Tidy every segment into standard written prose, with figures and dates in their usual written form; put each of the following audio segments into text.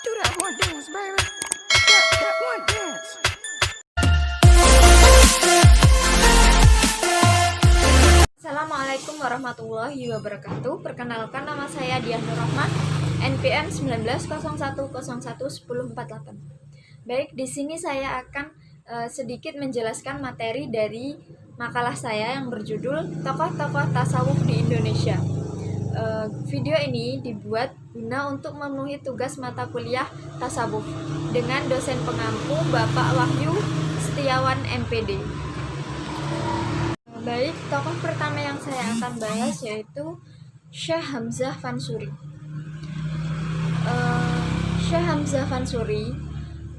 Do that one dance, baby. That one dance. Assalamualaikum warahmatullahi wabarakatuh. Perkenalkan, nama saya Dian Nur Rahman, NPM 1901011048. Baik, di sini saya akan sedikit menjelaskan materi dari makalah saya yang berjudul Tokoh-tokoh Tasawuf di Indonesia. Video ini dibuat guna untuk memenuhi tugas mata kuliah tasawuf dengan dosen pengampu Bapak Wahyu Setiawan MPD. Baik, tokoh pertama yang saya akan bahas yaitu Syekh Hamzah Fansuri. Syekh Hamzah Fansuri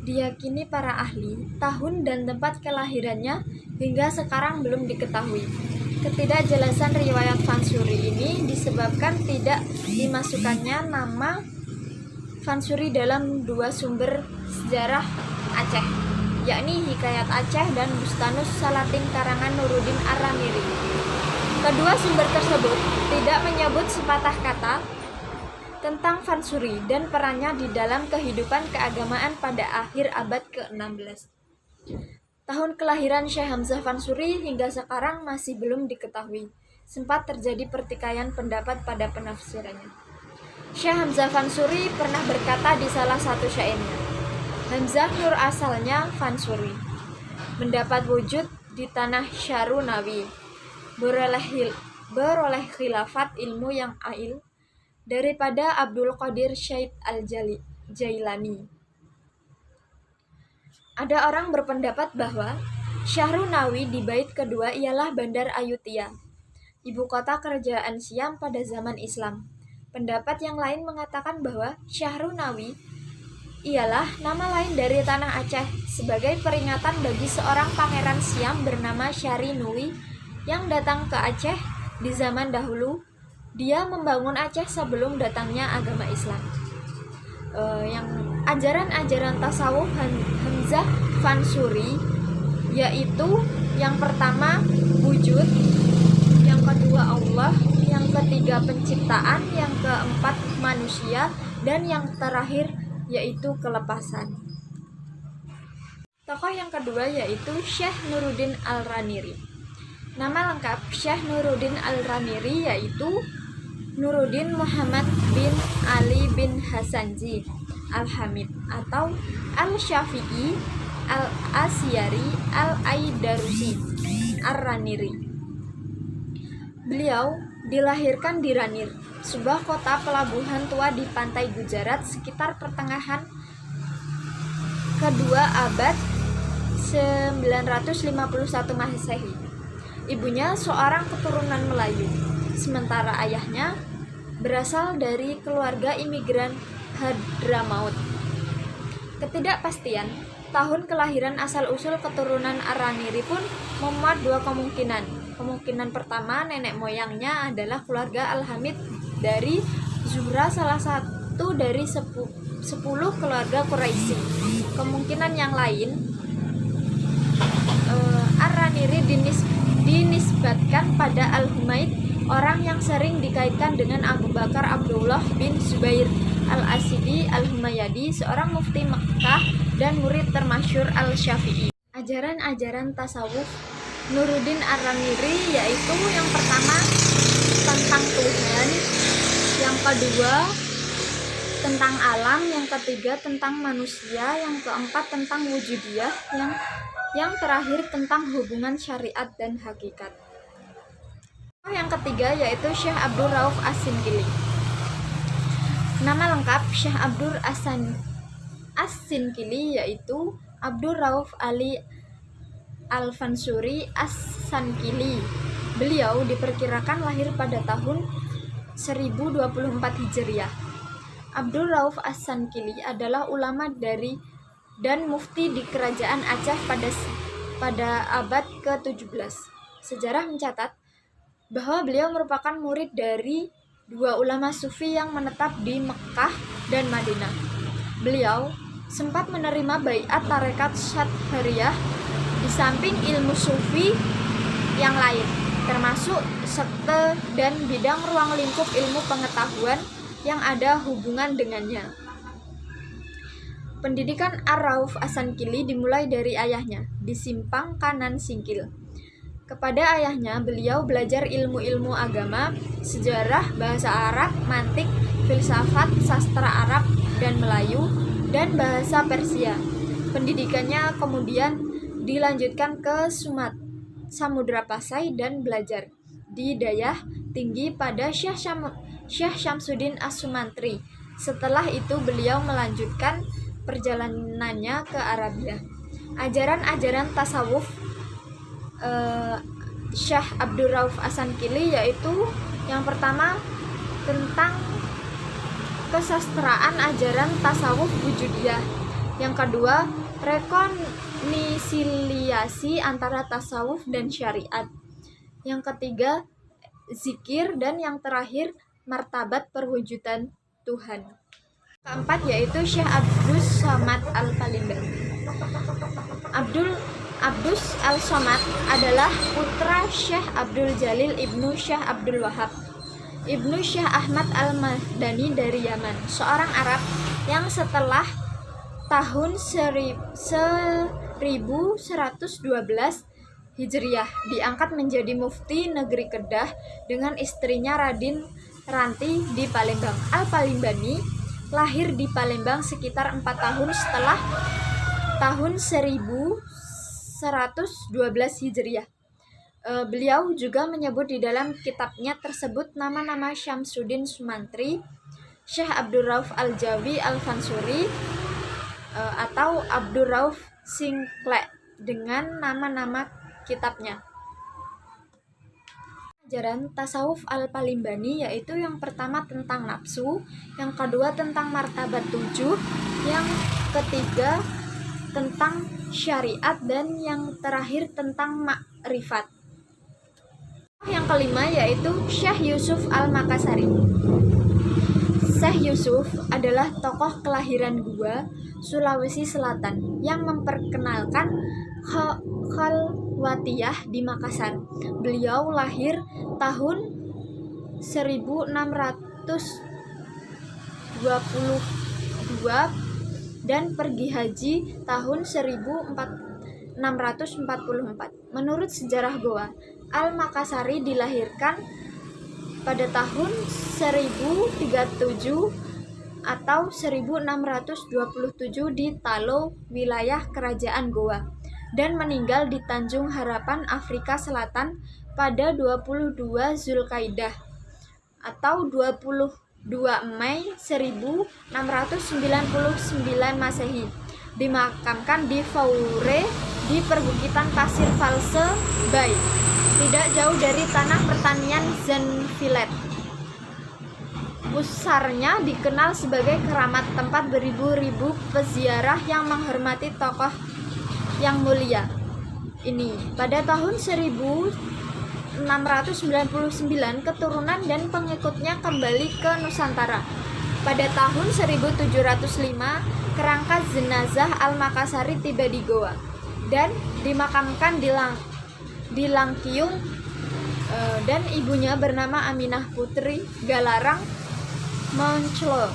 diyakini para ahli tahun dan tempat kelahirannya hingga sekarang belum diketahui. Ketidakjelasan riwayat Fansuri ini disebabkan tidak dimasukkannya nama Fansuri dalam dua sumber sejarah Aceh, yakni Hikayat Aceh dan Bustanus Salatin karangan Nuruddin Ar-Ramiri. Kedua sumber tersebut tidak menyebut sepatah kata tentang Fansuri dan perannya di dalam kehidupan keagamaan pada akhir abad ke-16. Tahun kelahiran Syekh Hamzah Fansuri hingga sekarang masih belum diketahui. Sempat terjadi pertikaian pendapat pada penafsirannya. Syekh Hamzah Fansuri pernah berkata di salah satu syairnya, "Hamzah nur asalnya Fansuri, mendapat wujud di tanah Syarunawi, beroleh khilafat ilmu yang ail daripada Abdul Qadir Syed Al-Jailani." Ada orang berpendapat bahwa Syarunawi di bait kedua ialah Bandar Ayutthaya, ibu kota kerajaan Siam pada zaman Islam. Pendapat yang lain mengatakan bahwa Syarunawi ialah nama lain dari tanah Aceh sebagai peringatan bagi seorang pangeran Siam bernama Syari-Nui yang datang ke Aceh di zaman dahulu. Dia membangun Aceh sebelum datangnya agama Islam. Yang ajaran-ajaran tasawuf Hamzah Fansuri yaitu yang pertama wujud, yang kedua Allah, yang ketiga penciptaan, yang keempat manusia, dan yang terakhir yaitu kelepasan. Tokoh yang kedua yaitu Syekh Nuruddin Al-Ramiri. Nama lengkap Syekh Nuruddin Al-Ramiri yaitu Nuruddin Muhammad bin Ali bin Hasanji Al-Hamid atau Al-Syafi'i Al-Asyari Al-Aidarusi Ar-Raniri. Beliau dilahirkan di Ranir, sebuah kota pelabuhan tua di pantai Gujarat sekitar pertengahan kedua abad 951 Masehi. Ibunya seorang keturunan Melayu, sementara ayahnya berasal dari keluarga imigran Hadramaut. Ketidakpastian tahun kelahiran asal-usul keturunan Ar-Ramiri pun memuat dua kemungkinan. Kemungkinan pertama, nenek moyangnya adalah keluarga Al-Hamid dari Zuhra, salah satu dari 10 keluarga Quraisy. Kemungkinan yang lain, Ar-Ramiri dinisbatkan pada Al-Humaid, orang yang sering dikaitkan dengan Abu Bakar Abdullah bin Zubair Al-Asidi Al-Humayadi, seorang mufti Mekkah dan murid termasyhur Al-Syafi'i. Ajaran-ajaran tasawuf Nuruddin Ar-Ramiri yaitu yang pertama tentang Tuhan, yang kedua tentang alam, yang ketiga tentang manusia, yang keempat tentang wujudiyah, yang terakhir tentang hubungan syariat dan hakikat. Yang ketiga yaitu Syekh Abdul Rauf As-Sinkili. Nama lengkap Syekh Abdul As-Sinkili yaitu Abdul Rauf Ali Al-Fansuri As-Sankili. Beliau diperkirakan lahir pada tahun 1024 Hijriah. Abdul Rauf As-Sankili adalah ulama dari dan mufti di kerajaan Aceh pada abad ke-17. Sejarah mencatat bahwa beliau merupakan murid dari dua ulama sufi yang menetap di Mekkah dan Madinah. Beliau sempat menerima baiat tarekat Syadhariyah di samping ilmu sufi yang lain, termasuk sekte dan bidang ruang lingkup ilmu pengetahuan yang ada hubungan dengannya. Pendidikan Ar-Rauf Asankili dimulai dari ayahnya, di Simpang Kanan Singkil. Kepada ayahnya, beliau belajar ilmu-ilmu agama, sejarah, bahasa Arab, mantik, filsafat, sastra Arab dan Melayu, dan bahasa Persia. Pendidikannya kemudian dilanjutkan ke Samudra Pasai dan belajar di Dayah Tinggi pada Syekh Syamsuddin As-Sumantri. Setelah itu beliau melanjutkan perjalanannya ke Arabia. Ajaran-ajaran tasawuf Syekh Abdul Rauf Asankili yaitu yang pertama tentang kesastraan ajaran tasawuf wujudiyah. Yang kedua, rekonsiliasi antara tasawuf dan syariat. Yang ketiga, zikir, dan yang terakhir martabat perwujudan Tuhan. Keempat yaitu Syekh Abdus Somad Al-Palimbani. Abdus Al-Somad adalah putra Syekh Abdul Jalil ibnu Syekh Abdul Wahab ibnu Syekh Ahmad Al-Madani dari Yaman, seorang Arab yang setelah tahun 1112 Hijriah diangkat menjadi mufti negeri Kedah dengan istrinya Radin Ranti di Palembang. Al-Palimbani lahir di Palembang sekitar 4 tahun setelah tahun 1112 Hijriah. Beliau juga menyebut di dalam kitabnya tersebut nama-nama Syamsuddin Sumantri, Syekh Abdul Rauf Al-Jawi Al-Fansuri, atau Abdul Rauf Singklek dengan nama-nama kitabnya. Ajaran tasawuf Al-Palimbani yaitu yang pertama tentang nafsu, yang kedua tentang martabat 7, yang ketiga tentang syariat, dan yang terakhir tentang makrifat. Yang kelima yaitu Syekh Yusuf Al-Makassari. Syekh Yusuf adalah tokoh kelahiran Goa, Sulawesi Selatan yang memperkenalkan Khalwatiyah di Makassar. Beliau lahir tahun 1622 dan pergi haji tahun 1644. Menurut sejarah Goa, Al-Makassari dilahirkan pada tahun 1037 atau 1627 di Talo, wilayah kerajaan Goa, dan meninggal di Tanjung Harapan, Afrika Selatan pada 22 Zulkaidah atau 22 Mei 1699 Masehi. Dimakamkan di Faure di perbukitan pasir False Bay, tidak jauh dari tanah pertanian Zenfilet. Pusarnya dikenal sebagai keramat, tempat beribu-ribu peziarah yang menghormati tokoh yang mulia ini. Pada tahun 1699 keturunan dan pengikutnya kembali ke Nusantara. Pada tahun 1705 kerangka jenazah Al-Makassari tiba di Goa dan dimakamkan di Langkiung, dan ibunya bernama Aminah Putri Galarang Monclo,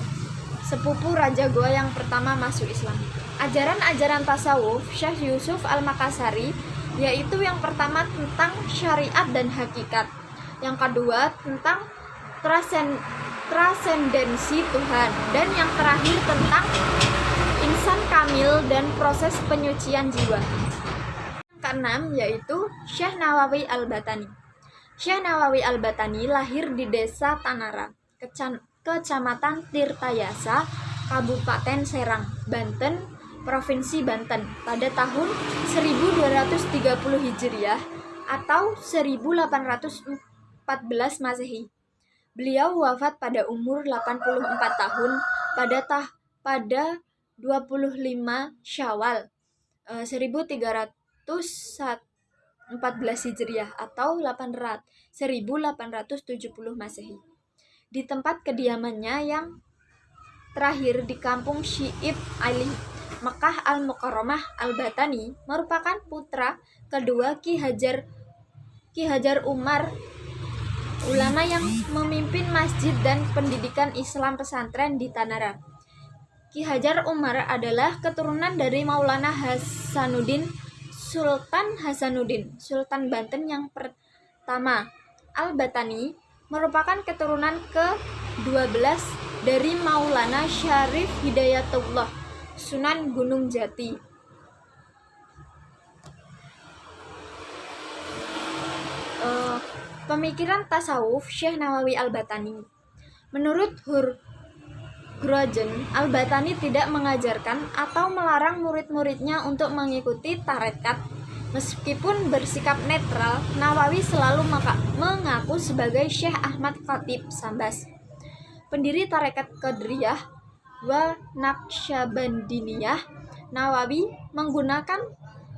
sepupu Raja Goa yang pertama masuk Islam. Ajaran-ajaran tasawuf Syekh Yusuf Al-Makassari yaitu yang pertama tentang syariat dan hakikat, yang kedua tentang trasendensi Tuhan, dan yang terakhir tentang insan kamil dan proses penyucian jiwa. Yang keenam yaitu Syekh Nawawi Al-Batani. Syekh Nawawi Al-Batani lahir di Desa Tanara, Kecamatan Tirtayasa, Kabupaten Serang, Banten, Provinsi Banten pada tahun 1230 Hijriah atau 1814 Masehi. Beliau wafat pada umur 84 tahun pada 25 Syawal 1314 Hijriah atau 1870 Masehi. Di tempat kediamannya yang terakhir di kampung Syiib Ali, Mekah Al-Mukarramah, Al-Batani merupakan putra kedua Ki Hajar Umar, ulama yang memimpin masjid dan pendidikan Islam pesantren di Tanara. Ki Hajar Umar adalah keturunan dari Maulana Hasanuddin Sultan Hasanuddin, Sultan Banten yang pertama. Al-Batani merupakan keturunan ke-12 dari Maulana Syarif Hidayatullah, Sunan Gunung Jati. Pemikiran tasawuf Syekh Nawawi Al-Batani. Menurut Hurgrojen, Al-Batani tidak mengajarkan atau melarang murid-muridnya untuk mengikuti tarekat. Meskipun bersikap netral, Nawawi selalu mengaku sebagai Syekh Ahmad Khatib Sambas, pendiri tarekat Qadiriyah wa Naqsyabandiyah. Nawawi menggunakan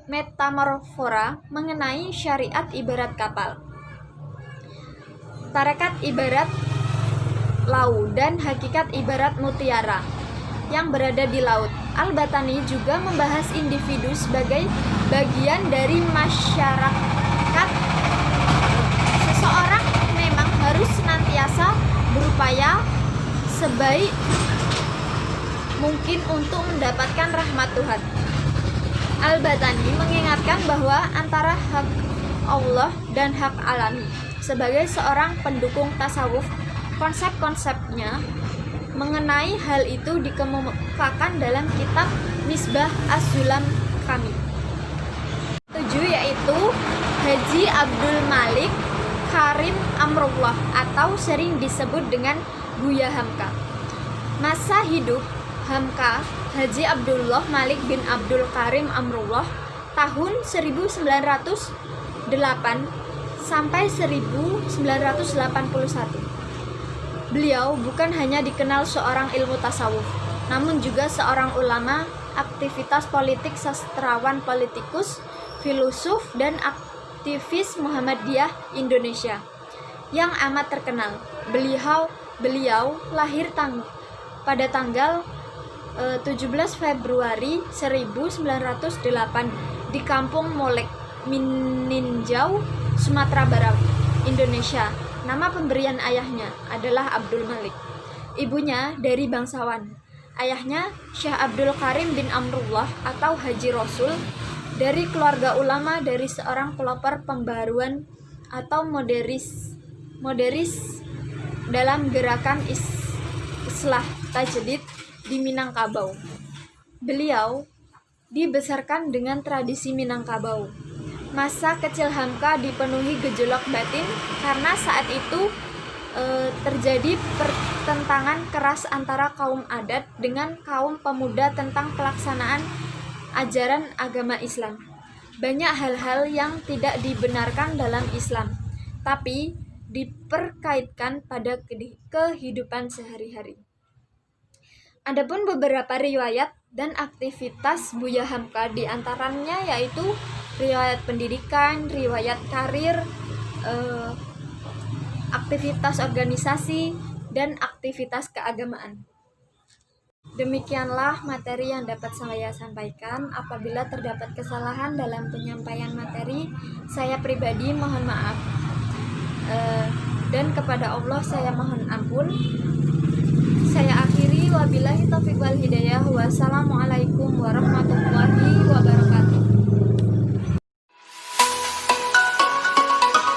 metamorfora mengenai syariat ibarat kapal, tarekat ibarat laut, dan hakikat ibarat mutiara yang berada di laut. Al-Batani juga membahas individu sebagai bagian dari masyarakat. Seseorang memang harus senantiasa berupaya sebaik mungkin untuk mendapatkan rahmat Tuhan. Al-Batani mengingatkan bahwa antara hak Allah dan hak alami. Sebagai seorang pendukung tasawuf, konsep-konsepnya mengenai hal itu dikemukakan dalam kitab Misbah Az-Zulam kami. 7 yaitu Haji Abdul Malik Karim Amrullah atau sering disebut dengan Buya Hamka. Masa hidup Hamka, Haji Abdullah Malik bin Abdul Karim Amrullah, tahun 1908 sampai 1981. Beliau bukan hanya dikenal seorang ilmu tasawuf, namun juga seorang ulama, aktivitas politik, sastrawan, politikus, filosof, dan aktivis Muhammadiyah Indonesia yang amat terkenal. Beliau lahir pada tanggal 17 Februari 1908 di Kampung Molek, Meninjau, Sumatera Barat, Indonesia. Nama pemberian ayahnya adalah Abdul Malik. Ibunya dari bangsawan. Ayahnya Syekh Abdul Karim bin Amrullah atau Haji Rasul, dari keluarga ulama dari seorang pelopor pembaruan atau moderis dalam gerakan Islah Tajdid di Minangkabau. Beliau dibesarkan dengan tradisi Minangkabau. Masa kecil Hamka dipenuhi gejolak batin karena saat itu terjadi pertentangan keras antara kaum adat dengan kaum pemuda tentang pelaksanaan ajaran agama Islam. Banyak hal-hal yang tidak dibenarkan dalam Islam, tapi diperkaitkan pada kehidupan sehari-hari. Adapun beberapa riwayat dan aktivitas Buya Hamka diantaranya yaitu riwayat pendidikan, riwayat karir, aktivitas organisasi, dan aktivitas keagamaan. Demikianlah materi yang dapat saya sampaikan. Apabila terdapat kesalahan dalam penyampaian materi, saya pribadi mohon maaf, dan kepada Allah saya mohon ampun. Saya akhiri, wabillahi taufiq wal hidayah. Wassalamualaikum warahmatullahi wabarakatuh.